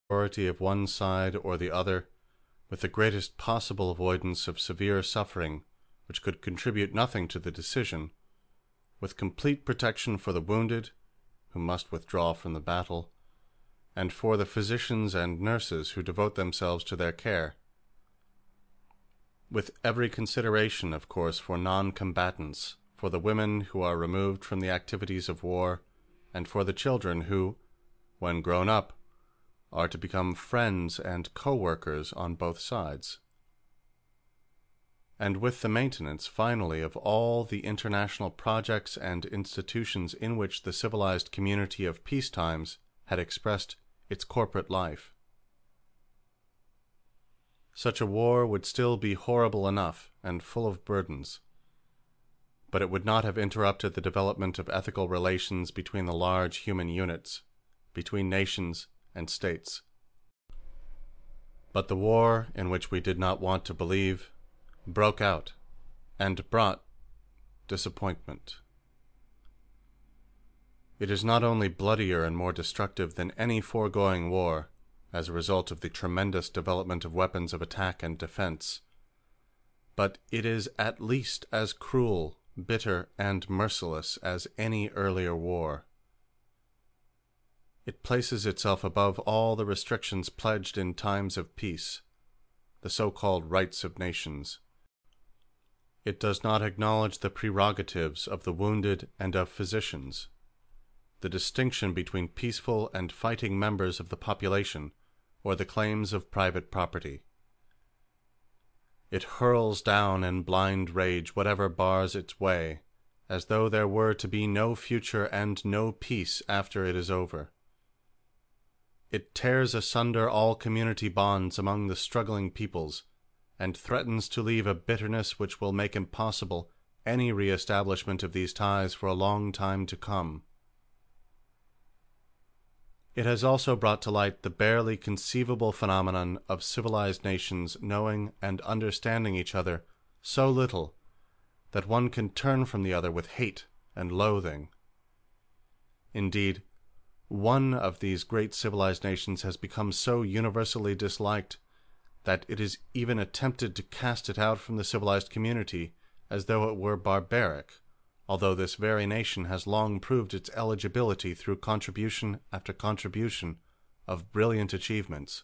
superiority of one side or the other, with the greatest possible avoidance of severe suffering which could contribute nothing to the decision, with complete protection for the wounded, who must withdraw from the battle, and for the physicians and nurses who devote themselves to their care, with every consideration, of course, for non-combatants, for the women who are removed from the activities of war, and for the children who, when grown up, are to become friends and co-workers on both sides, and with the maintenance, finally, of all the international projects and institutions in which the civilized community of peace times had expressed its corporate life. Such a war would still be horrible enough and full of burdens, but it would not have interrupted the development of ethical relations between the large human units, between nations and states. But the war, in which we did not want to believe, broke out and brought disappointment. It is not only bloodier and more destructive than any foregoing war, as a result of the tremendous development of weapons of attack and defense, but it is at least as cruel, bitter, and merciless as any earlier war. It places itself above all the restrictions pledged in times of peace, the so-called rights of nations. It does not acknowledge the prerogatives of the wounded and of physicians, the distinction between peaceful and fighting members of the population, or the claims of private property. It hurls down in blind rage whatever bars its way, as though there were to be no future and no peace after it is over. It tears asunder all community bonds among the struggling peoples, and threatens to leave a bitterness which will make impossible any re-establishment of these ties for a long time to come. It has also brought to light the barely conceivable phenomenon of civilized nations knowing and understanding each other so little that one can turn from the other with hate and loathing. Indeed, one of these great civilized nations has become so universally disliked that it is even attempted to cast it out from the civilized community as though it were barbaric, although this very nation has long proved its eligibility through contribution after contribution of brilliant achievements.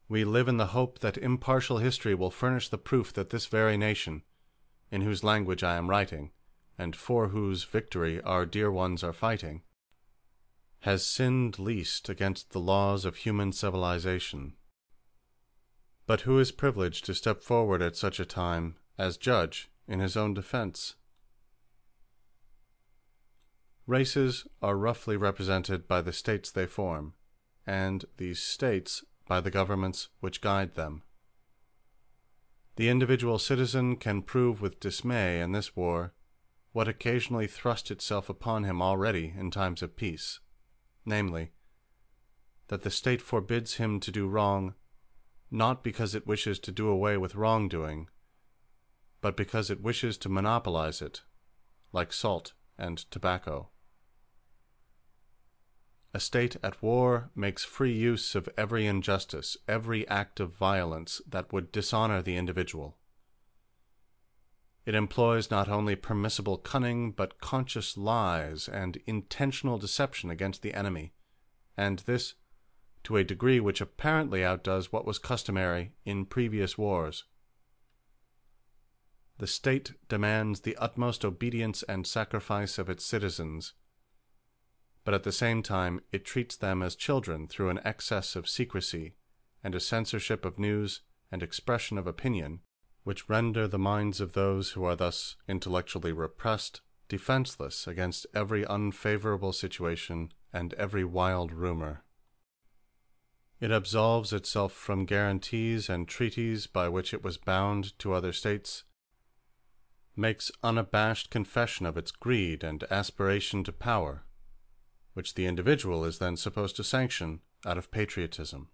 We live in the hope that impartial history will furnish the proof that this very nation, in whose language I am writing, and for whose victory our dear ones are fighting, has sinned least against the laws of human civilization. But who is privileged to step forward at such a time as judge in his own defense? Races are roughly represented by the states they form, and these states by the governments which guide them. The individual citizen can prove with dismay in this war what occasionally thrust itself upon him already in times of peace, namely, that the state forbids him to do wrong, not because it wishes to do away with wrongdoing, but because it wishes to monopolize it, like salt and tobacco. A state at war makes free use of every injustice, every act of violence that would dishonor the individual. It employs not only permissible cunning, but conscious lies and intentional deception against the enemy, and this to a degree which apparently outdoes what was customary in previous wars. The state demands the utmost obedience and sacrifice of its citizens, but at the same time it treats them as children through an excess of secrecy and a censorship of news and expression of opinion, which render the minds of those who are thus intellectually repressed defenseless against every unfavorable situation and every wild rumor. It absolves itself from guarantees and treaties by which it was bound to other states, makes unabashed confession of its greed and aspiration to power, which the individual is then supposed to sanction out of patriotism.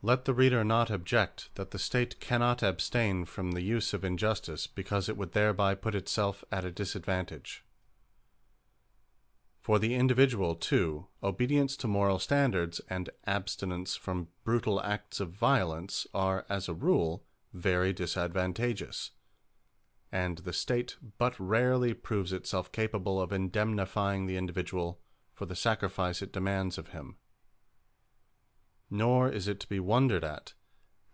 Let the reader not object that the state cannot abstain from the use of injustice because it would thereby put itself at a disadvantage. For the individual, too, obedience to moral standards and abstinence from brutal acts of violence are, as a rule, very disadvantageous, and the state but rarely proves itself capable of indemnifying the individual for the sacrifice it demands of him. Nor is it to be wondered at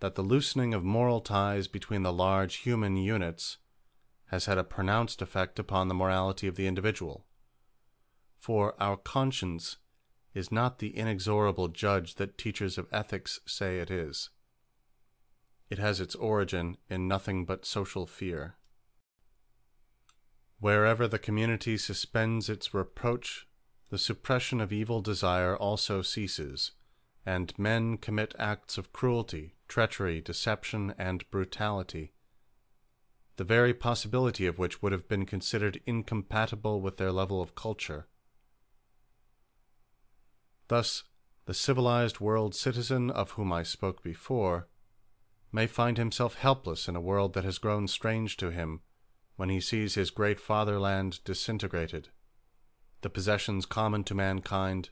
that the loosening of moral ties between the large human units has had a pronounced effect upon the morality of the individual. For our conscience is not the inexorable judge that teachers of ethics say it is. It has its origin in nothing but social fear. Wherever the community suspends its reproach, the suppression of evil desire also ceases, and men commit acts of cruelty, treachery, deception, and brutality, the very possibility of which would have been considered incompatible with their level of culture. Thus, the civilized world citizen of whom I spoke before may find himself helpless in a world that has grown strange to him when he sees his great fatherland disintegrated, the possessions common to mankind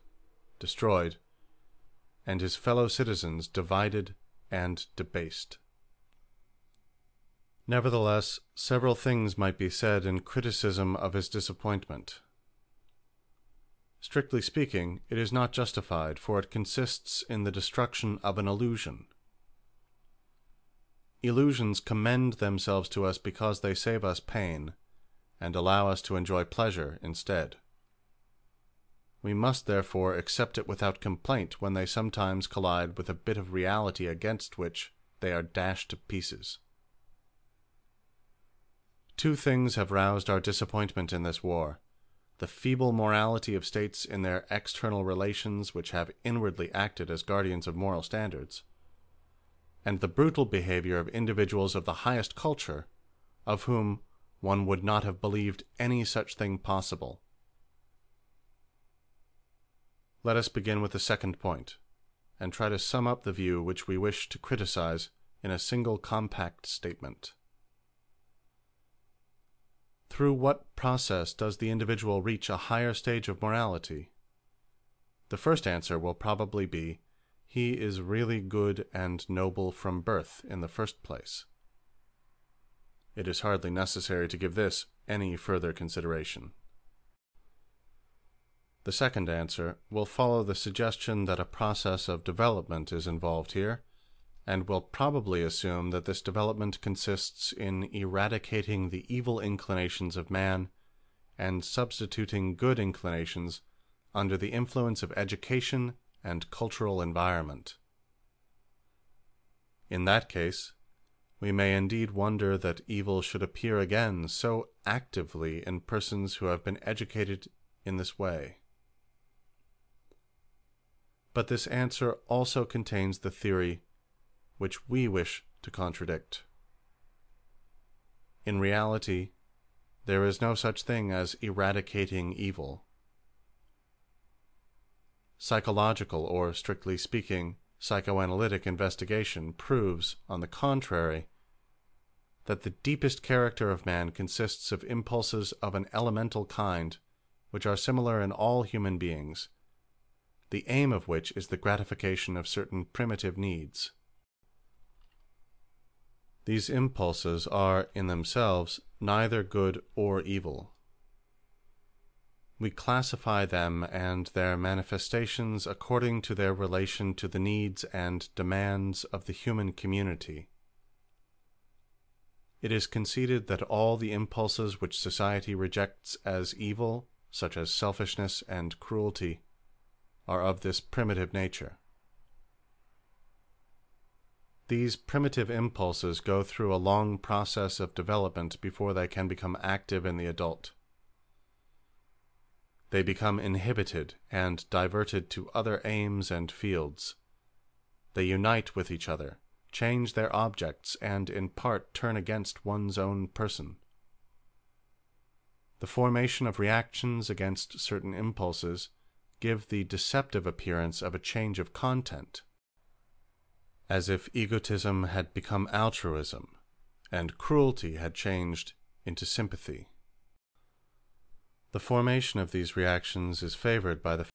destroyed, and his fellow citizens divided and debased. Nevertheless, several things might be said in criticism of his disappointment. Strictly speaking, it is not justified, for it consists in the destruction of an illusion. Illusions commend themselves to us because they save us pain, and allow us to enjoy pleasure instead. We must therefore accept it without complaint when they sometimes collide with a bit of reality against which they are dashed to pieces. Two things have roused our disappointment in this war: the feeble morality of states in their external relations, which have inwardly acted as guardians of moral standards, and the brutal behavior of individuals of the highest culture, of whom one would not have believed any such thing possible. Let us begin with the second point, and try to sum up the view which we wish to criticize in a single compact statement. Through what process does the individual reach a higher stage of morality? The first answer will probably be, he is really good and noble from birth in the first place. It is hardly necessary to give this any further consideration. The second answer will follow the suggestion that a process of development is involved here, and will probably assume that this development consists in eradicating the evil inclinations of man and substituting good inclinations under the influence of education and cultural environment. In that case, we may indeed wonder that evil should appear again so actively in persons who have been educated in this way. But this answer also contains the theory which we wish to contradict. In reality, there is no such thing as eradicating evil. Psychological, or strictly speaking, psychoanalytic investigation proves, on the contrary, that the deepest character of man consists of impulses of an elemental kind, which are similar in all human beings, the aim of which is the gratification of certain primitive needs. These impulses are, in themselves, neither good or evil. We classify them and their manifestations according to their relation to the needs and demands of the human community. It is conceded that all the impulses which society rejects as evil, such as selfishness and cruelty, are of this primitive nature. These primitive impulses go through a long process of development before they can become active in the adult. They become inhibited and diverted to other aims and fields. They unite with each other, change their objects, and in part turn against one's own person. The formation of reactions against certain impulses give the deceptive appearance of a change of content, as if egotism had become altruism, and cruelty had changed into sympathy. The formation of these reactions is favored by the